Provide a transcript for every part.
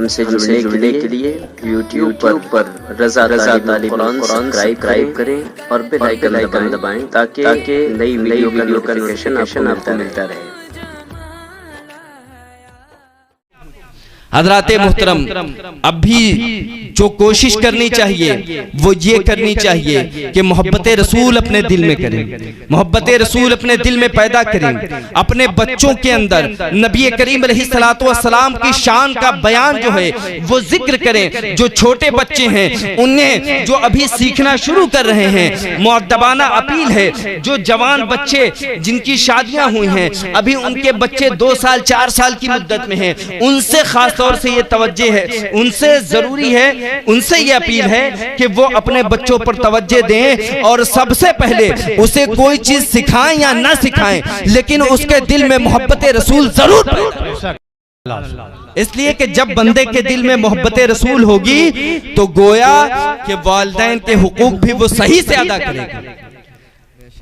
हमसे जुड़ने के लिए YouTube पर रज़ा तालिब कुरान सब्सक्राइब करें और बेल आइकन दबाएं ताकि नई वीडियो का नोटिफिकेशन आपको मिलता रहे। हज़राते मोहतरम, अब भी जो कोशिश करनी चाहिए वो ये करनी चाहिए कि मोहब्बत रसूल अपने दिल में करें, मोहब्बत रसूल अपने दिल में पैदा करें। अपने बच्चों के अंदर नबी करीम अलैहिस्सलातु वस्सलाम की शान का बयान जो है वो जिक्र करें। जो छोटे बच्चे हैं उन्हें, जो अभी सीखना शुरू कर रहे हैं, मुअद्दबाना अपील है। जो जवान बच्चे जिनकी शादियां हुई हैं, अभी उनके बच्चे 2 साल 4 साल की मुद्दत में हैं, उनसे खास तौर से ये तवज्जो है, उनसे जरूरी है, उनसे ये अपील है कि वो अपने बच्चों पर तवज्जो दें और सबसे पहले उसे कोई चीज सिखाएं या ना सिखाएं, लेकिन उसके दिल में मोहब्बत रसूल जरूर पैदा। इसलिए कि जब बंदे के दिल में मोहब्बत रसूल होगी तो गोया कि वालिदैन के हुकूक भी वो सही से अदा करेगा,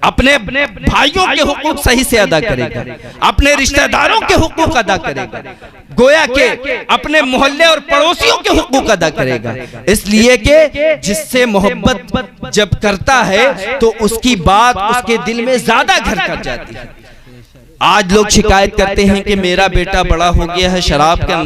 अपने भाइयों के हुकूक सही से अदा करेगा, अपने रिश्तेदारों के हुकूक अदा करेगा, गोया के अपने मोहल्ले और पड़ोसियों के हुकूक अदा करेगा। इसलिए कि जिससे मोहब्बत जब करता है तो उसकी बात उसके दिल में ज्यादा घर कर जाती है। आज लोग शिकायत करते हैं कि मेरा बेटा बड़ा हो गया है, शराब का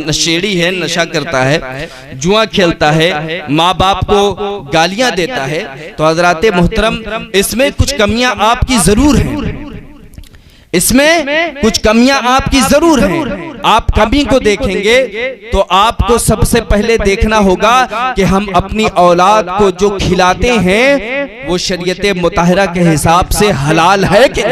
नशेड़ी है, नशा करता है, जुआ खेलता है, माँ बाप को गालियां देता है। तो हज़राते मोहतरम, इसमें कुछ कमियां आपकी जरूर हैं, इसमें कुछ कमियां आपकी जरूर हैं। आप कमी को देखेंगे तो आपको सबसे पहले देखना होगा कि हम अपनी औलाद को जो खिलाते हैं वो शरीयत मुताहरा के हिसाब से हलाल है कि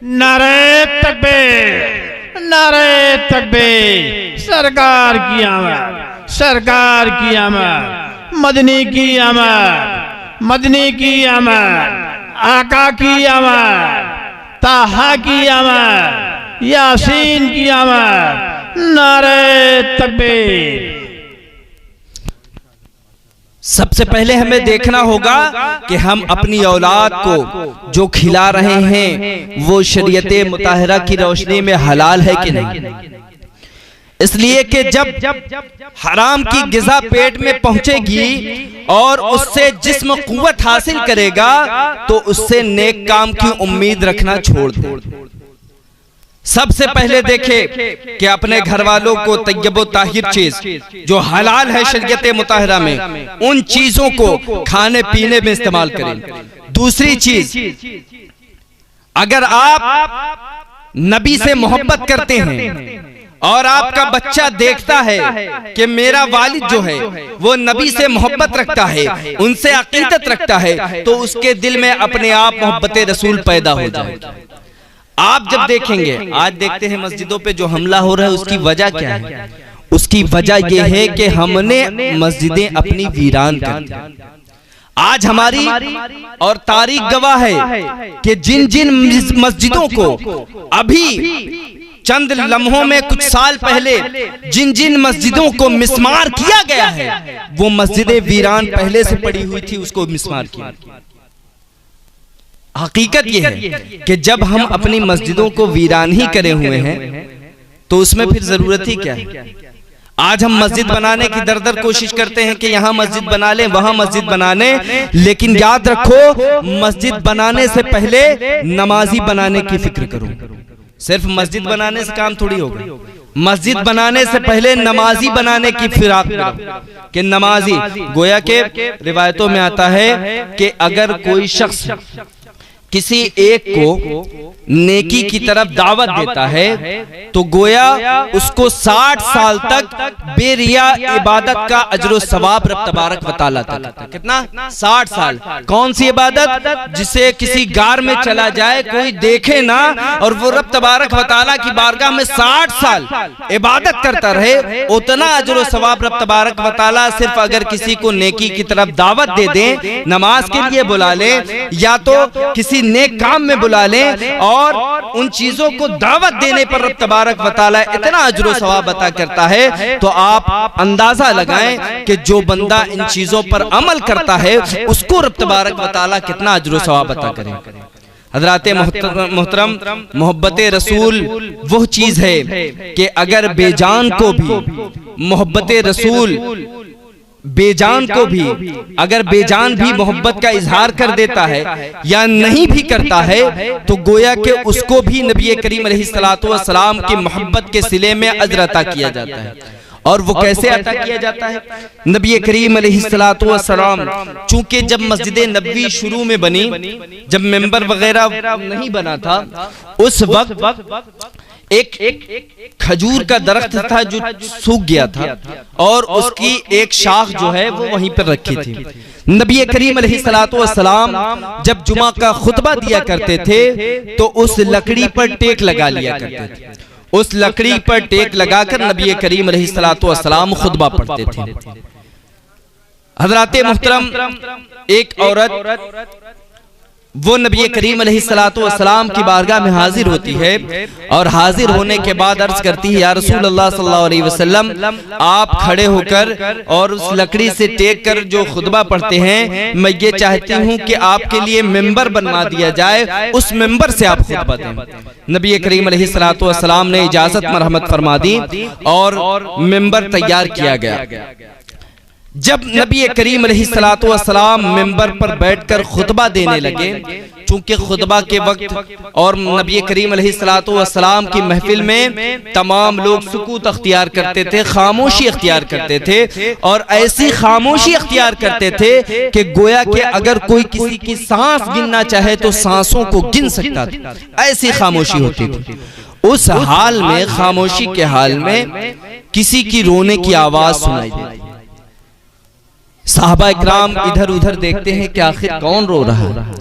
नारे तकबीर, नारे तकबीर, सरकार की आमद, सरकार की आमद, मदनी की आमद, मदनी की आमद, आका की आमद, ताहा की आमद, यासीन की आमद, नारे तकबीर। सबसे पहले हमें देखना होगा कि हम अपनी औलाद को जो खिला रहे हैं वो शरीयत मुताहरा की रोशनी में हलाल है कि नहीं। इसलिए कि जब हराम की ग़िज़ा पेट में पहुंचेगी और उससे जिस्म कुव्वत हासिल करेगा तो उससे नेक काम की उम्मीद रखना छोड़ दे। सबसे पहले देखे कि अपने घर वालों को तय्यब व ताहिर चीज जो हलाल है शरीयत मुताहरा में, उन चीजों को खाने पीने में इस्तेमाल करें। दूसरी चीज, अगर आप नबी से मोहब्बत करते हैं और आपका बच्चा देखता है कि मेरा वालिद जो है वो नबी से मोहब्बत रखता है, उनसे अकीदत रखता है, तो उसके दिल में अपने आप मोहब्बत रसूल पैदा हो जाएगी। आप जब देखेंगे, आज देखते हैं मस्जिदों पे जो हमला हो रहा है, उसकी वजह क्या है? उसकी वजह यह है कि हमने मस्जिदें अपनी वीरान कर दी। आज हमारी और तारीख गवाह है कि जिन जिन मस्जिदों को अभी चंद लम्हों में, कुछ साल पहले जिन जिन मस्जिदों को मिस्मार किया गया है, वो मस्जिदें वीरान पहले से पड़ी हुई थी, उसको मिस्मार किया। हकीकत यह है कि जब हम अपनी मस्जिदों को वीरान ही करे हुए हैं तो उसमें फिर जरूरत ही क्या है? आज हम मस्जिद बनाने की दर कोशिश करते हैं कि यहाँ मस्जिद बना लें, वहां मस्जिद बना लें, लेकिन याद रखो मस्जिद बनाने से पहले नमाजी बनाने की फिक्र करो। सिर्फ मस्जिद बनाने से काम थोड़ी होगा, मस्जिद बनाने से पहले नमाजी बनाने की फिराक करो कि नमाजी, गोया के रिवायतों में आता है कि अगर कोई शख्स किसी एक को नेकी की तरफ दावत देता है तो गोया उसको 60 साल तक बेरिया इबादत का अजर सवाब रब तबारक व तआला देता है। कितना? 60 साल। कौन सी इबादत? जिसे किसी गार में चला जाए, कोई देखे ना, और वो रब तबारक व तआला की बारगाह में 60 साल इबादत करता रहे, उतना अजर सवाब रब तबारक व तआला सिर्फ अगर किसी को नेकी की तरफ दावत दे दें, नमाज के लिए बुला ले या तो किसी नेक काम में बुला लें, और उन चीजों को दावत देने पर रब तबारक व तआला इतना अजर सवाब अता करता है। तो आप अंदाजा लगाएं कि जो बंदा इन चीजों पर अमल करता है उसको रब तबारक व तआला कितना अजर सवाब अता करे। हज़राते मोहतरम, मोहब्बत रसूल वो चीज है कि अगर बेजान को भी मोहब्बत रसूल बेजान को भी, अगर बेजान भी मोहब्बत का इजहार कर देता है या नहीं भी करता है, तो गोया कि उसको भी नबी करीम अलैहिस्सलातु वस्सलाम की मोहब्बत के सिले में अजर अता किया जाता है। और वो कैसे अता किया जाता है? नबी करीम अलैहिस्सलातु वस्सलाम चूंकि जब मस्जिद नबवी शुरू में बनी, जब मेंबर वगैरह नहीं बना था, उस वक्त एक खजूर का दरख्त था जो सूख गया था और उसकी एक शाख जो है वो वहीं पर रखी थी। नबी करीम अलैहिस्सलातु वस्सलाम जब जुमा का खुतबा दिया करते थे तो उस लकड़ी पर टेक लगा लिया करते थे। उस लकड़ी पर टेक लगाकर नबी करीम अलैहिस्सलातु वस्सलाम खुतबा पढ़ते थे। हज़रात मुहतरम, एक औरत वो नबी करीम अलैहिस्सलातु वस्सलाम की बारगाह में हाजिर होती है और हाजिर होने के बाद अर्ज करती है, या रसूल अल्लाह सल्लल्लाहु अलैहि वसल्लम, आप खड़े होकर और उस लकड़ी से टेक कर जो खुतबा पढ़ते हैं, मैं ये चाहती हूँ कि आपके लिए मेंबर बनवा दिया जाए, उस मेंबर से आप खुतबा दें। नबी करीम अलैहिस्सलातु वस्सलाम ने इजाजत मरहमत फरमा दी और मेंबर तैयार किया गया। जब नबी करीम अलैहिस्सलातु वस्सलाम मिंबर पर बैठकर खुतबा देने लगे, चूंकि खुतबा के वक्त और नबी करीम अलैहिस्सलातु वस्सलाम की महफिल में तमाम लोग सुकूत अख्तियार करते थे, खामोशी अख्तियार करते थे, और ऐसी खामोशी अख्तियार करते थे कि गोया कि अगर कोई किसी की सांस गिनना चाहे तो सांसों को गिन सकता था, ऐसी खामोशी होती थी। उस हाल में, खामोशी के हाल में, किसी की रोने की आवाज सुनाई देती। साहबा इकराम इधर उधर देखते हैं कि आखिर कौन रो रहा है।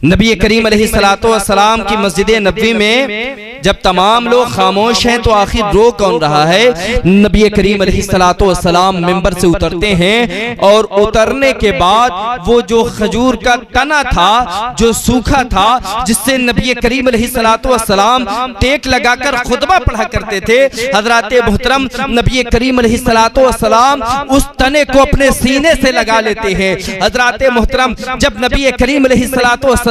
नबी करीम अलैहिस्सलातु वस्सलाम की मस्जिद नबवी में जब तमाम लोग खामोश हैं तो आखिर रो कौन रहा है? नबी करीम अलैहिस्सलातु वस्सलाम मिंबर से उतरते हैं और उतरने के बाद वो जो खजूर का तना था जो सूखा था, जिससे नबी करीम अलैहिस्सलातु वस्सलाम टेक लगाकर खुतबा पढ़ा करते थे, हजरात मोहतरम, नबी करीम अलैहिस्सलातु वस्सलाम उस तने को अपने सीने से लगा लेते हैं। हजरात मोहतरम, जब नबी करीम अलैहिस्सलातु उस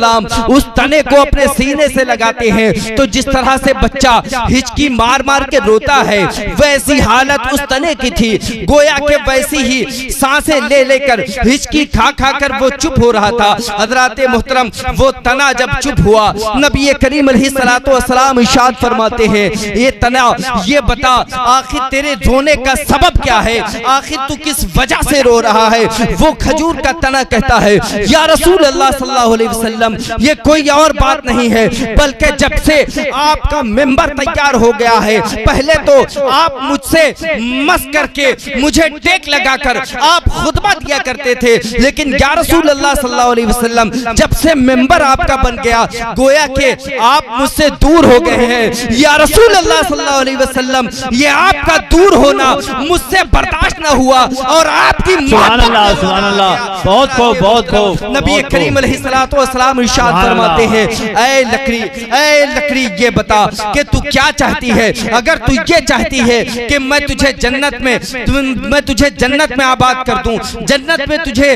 तने को अपने सीने से लगाते हैं तो जिस तरह से बच्चा हिचकी मार मार के रोता है, वैसी हालत उस तने की थी। गोया के वैसी ही सांसें ले लेकर, हिचकी खा खा कर वो चुप हो रहा था। हजरात मोहतरम, वो तना जब चुप हुआ, नबी करीम अलैहिस्सलातु वस्सलाम इरशाद फरमाते हैं, ये तना, ये बता आखिर तेरे रोने का सबब क्या है, आखिर तू किस वजह से रो रहा है? वो खजूर का तना कहता है, या रसूल अल्लाह सल्लल्लाहु अलैहि वसल्लम, ये कोई और बात नहीं है बल्कि जब से आपका मेंबर तैयार हो गया है, पहले तो आप मुझसे मस करके, मुझे टेक लगाकर आप खुतबा दिया करते थे, लेकिन या रसूल अल्लाह सल्लल्लाहु अलैहि वसल्लम, जब से मेंबर आपका बन गया, गोया कि आप मुझसे दूर हो गए हैं। या रसूल अल्लाह सल्लल्लाहु अलैहि वसल्लम, ये आपका दूर होना मुझसे बर्दाश्त न हुआ और आपकी सुभान अल्लाह, सुभान अल्लाह, बहुत खूब, बहुत खूब। नबी करीम अलैहिस्सलातु वस्सलाम इरशाद फरमाते हैं, ऐ लकड़ी, ऐ लकड़ी, ये बता कि तू क्या चाहती है? अगर तू ये चाहती है कि मैं तुझे जन्नत में आबाद कर दूं, जन्नत में तुझे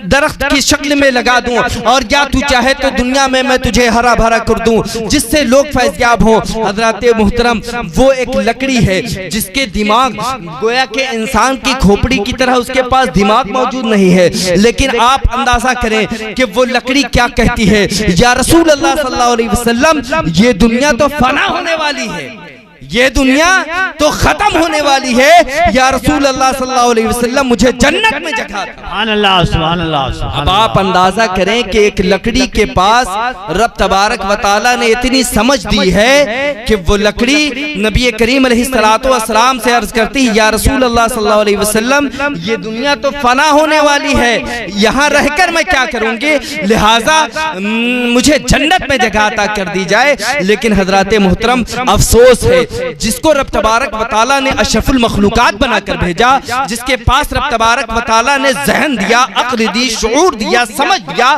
दरख्त की शक्ल में लगा दूं, और या तू चाहे तो दुनिया में मैं तुझे हरा भरा कर दूं जिससे लोग फैज़याब हो। हजरत मुहतरम, वो एक लकड़ी है जिसके दिमाग, गोया के इंसान की खोपड़ी की तरह उसके पास दिमाग मौजूद नहीं है, लेकिन आप अंदाजा करें कि वो लकड़ी क्या कहती है, या रसूल अल्लाह सल्लल्लाहु अलैहि वसल्लम, ये दुनिया तो फना होने वाली है, ये दुनिया तो खत्म होने वाली है, या रसूल अल्लाह सल्लल्लाहु अलैहि वसल्लम, मुझे जन्नत में जगह दो। सुभान अल्लाह, सुभान अल्लाह। अब आप अंदाजा करें कि एक लकड़ी के पास रब तबारक व तआला ने इतनी समझ दी है कि वो लकड़ी नबी करीम अलैहिस्सलातु वस्सलाम से अर्ज करती है, या रसूल अल्लाह सल्लल्लाहु अलैहि वसल्लम, ये दुनिया तो फना होने वाली है, यहाँ रहकर मैं क्या करूंगी, लिहाजा मुझे जन्नत में जगह अता कर दी जाए। लेकिन हजरात मोहतरम, अफसोस है, जिसको रब तबारक व तआला ने अशरफुल मखलूकात बनाकर भेजा, जिसके पास रब तबारक व तआला ने ज़हन दिया, अक्ल दी, शऊर दिया, समझ दिया,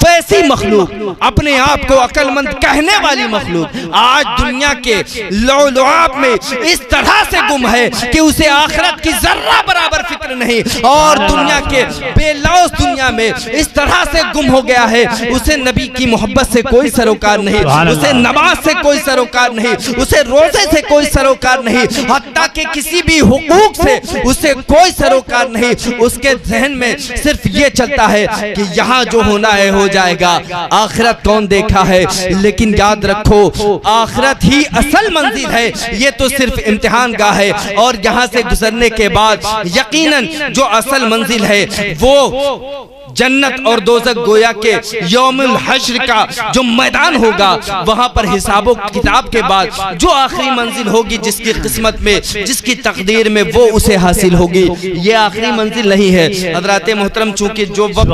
वैसी मखलूक, अपने आप को अक्लमंद कहने वाली मखलूक, आज दुनिया के लौलुआब में इस तरह से गुम है कि उसे आखिरत की जर्रा बराबर फिक्र नहीं, और दुनिया के बेलौस दुनिया में इस तरह से गुम हो गया है, उसे नबी की मोहब्बत से कोई सरोकार नहीं, उसे नमाज से कोई सरोकार नहीं, उसे रोजे से कोई सरोकार नहीं, हत्ता के किसी भी हुकूक से उसे कोई सरोकार नहीं। उसके जहन में सिर्फ ये चलता है कि यहाँ जो होना है हो जाएगा, आखिरत कौन देखा है। लेकिन याद रखो, आखिरत ही असल मंजिल है, ये तो सिर्फ इम्तिहान गाह है। और यहाँ से गुजरने के बाद यकीनन जो असल मंजिल है वो जन्नत और दोज़ख गोया के यौमुल हश्र का जो मैदान होगा, वहां पर हिसाबो किताब के बाद जो आखिरी मंजिल होगी, जिसकी किस्मत में, जिसकी तकदीर में, वो उसे हासिल होगी। ये आखिरी मंजिल नहीं है हजरात मोहतरम। चूंकि जो वक्त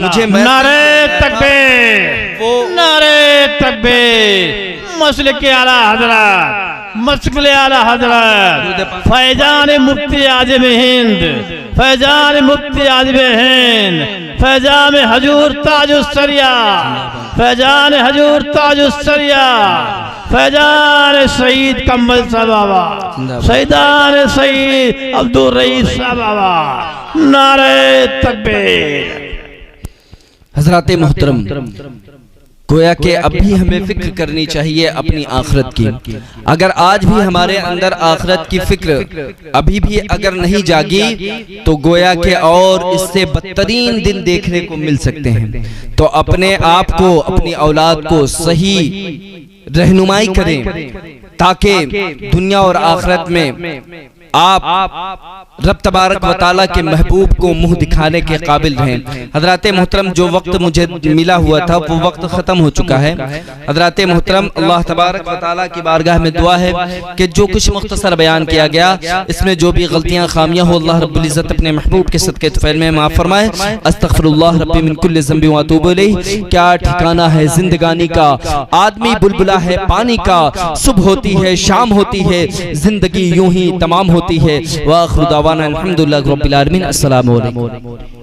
मुझे नारे तकबीर, वो नारे तकबीर, मसले के आला हजरत, मसले आला हजरत, फैजान मुफ्ती आज़म हिंद, फैजान मुफ्ती आज़म हिंद, फैजान हजूर ताजुस्सरिया, फैजान हजूर ताजुस्सरिया, फैजान सईद कम्बल साहब बाबा, सईदान सईद अब्दुल रईस साहब बाबा, नारे तकबीर। हजरात मोहतरम, गोया कि अभी हमें फिक्र करनी चाहिए अपनी आखिरत की। अगर आज भी हमारे अंदर आखिरत की फिक्र अभी भी अगर नहीं जागी, तो गोया के और इससे बदतरीन दिन देखने को मिल सकते हैं। तो अपने आप को, अपनी औलाद को सही रहनुमाई करें, ताकि दुनिया और आखिरत में आप रब तबारक व तआला के महबूब को मुंह दिखाने के काबिल रहें। हजरात मोहतरम, जो वक्त मुझे मिला हुआ था वो वक्त ख़त्म हो चुका है। हजरात मोहतरम, अल्लाह तबारक व तआला की बारगाह में दुआ है कि जो कुछ मुख्तसर बयान किया गया, इसमें जो भी गलतियां खामियां हो, अल्लाह रब्बुल इज़्ज़त अपने महबूब के सदक़े तौफ़ील में माफ़ फरमाए। अस्तग़फिरुल्लाह रब्बी मिन कुल्लि ज़ंबि व अतूबु इलैहि। क्या ठिकाना है जिंदगानी का, आदमी बुलबुला है पानी का, सुबह होती है शाम होती है, जिंदगी यूं ही तमाम होती है। व आखिरु दावाना अल्हम्दुलिल्लाहि रब्बिल आलमीन। अस्सलामु अलैकुम।